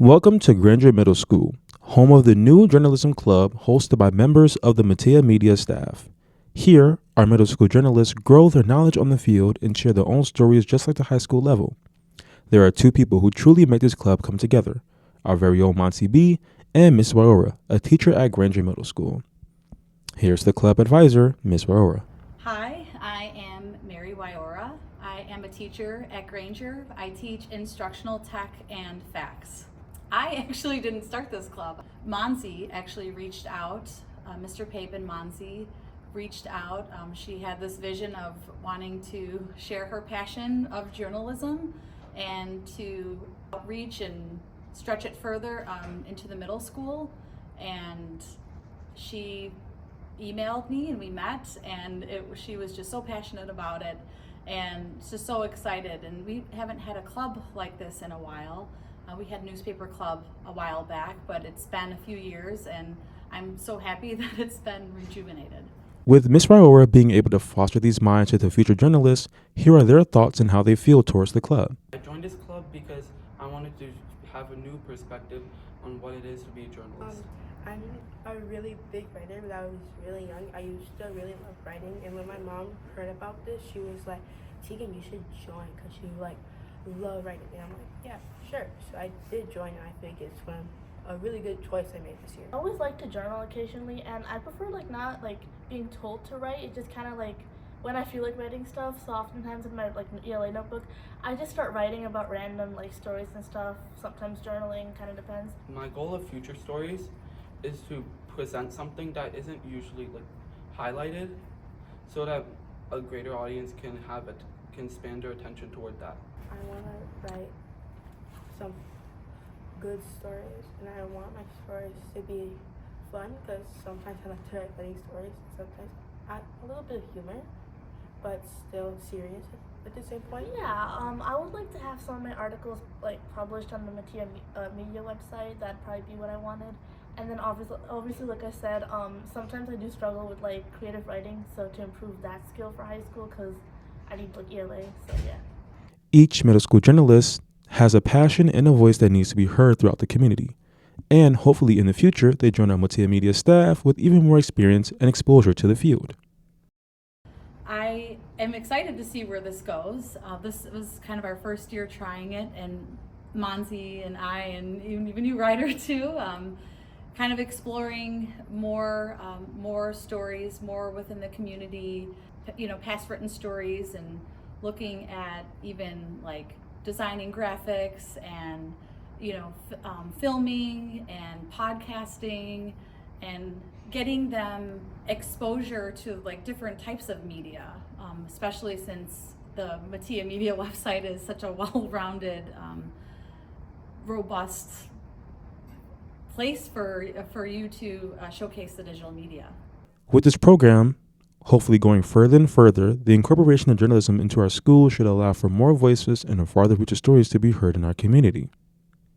Welcome to Granger Middle School, home of the new journalism club hosted by members of the Matea Media staff. Here, our middle school journalists grow their knowledge on the field and share their own stories just like the high school level. There are two people who truly make this club come together, our very own Monty B and Miss Waora, a teacher at Granger Middle School. Here's the club advisor, Miss Waora. Hi, I am Mary Waora. I am a teacher at Granger. I teach instructional tech and facts. I actually didn't start this club. Monzi actually reached out, Mr. Pape and Monzi reached out. She had this vision of wanting to share her passion of journalism and to outreach and stretch it further into the middle school. And she emailed me and we met, and she was just so passionate about it and just so excited. And we haven't had a club like this in a while. We had newspaper club a while back, but it's been a few years and I'm so happy that it's been rejuvenated. With Miss Waora being able to foster these minds into future journalists, here are their thoughts and how they feel towards the club. I joined this club because I wanted to have a new perspective on what it is to be a journalist. I'm a really big writer. When I was really young, I used to really love writing, and when my mom heard about this, she was like, Tegan, you should join, because she love writing. And I'm like, yeah, sure. So I did join, and I think it's a really good choice I made this year. I always like to journal occasionally, and I prefer not being told to write. It just kind of when I feel like writing stuff. So oftentimes in my ELA notebook, I just start writing about random stories and stuff. Sometimes journaling, kind of depends. My goal of future stories is to present something that isn't usually highlighted, so that a greater audience can span their attention toward that. I want to write some good stories, and I want my stories to be fun, because sometimes I like to write funny stories, sometimes add a little bit of humor, but still serious at the same point. Yeah, I would like to have some of my articles published on the Matea Media website. That'd probably be what I wanted. And then obviously, like I said, sometimes I do struggle with creative writing, so to improve that skill for high school, because I need ELA, so yeah. Each middle school journalist has a passion and a voice that needs to be heard throughout the community. And hopefully in the future, they join our Matea Media staff with even more experience and exposure to the field. I am excited to see where this goes. This was kind of our first year trying it, and Monzi and I, and even you, Ryder, too, kind of exploring more stories, more within the community, past written stories, and looking at even designing graphics and filming and podcasting and getting them exposure to different types of media, especially since the Matea Media website is such a well-rounded, robust place for you to showcase the digital media. With this program, hopefully going further and further, the incorporation of journalism into our school should allow for more voices and a farther reach of stories to be heard in our community.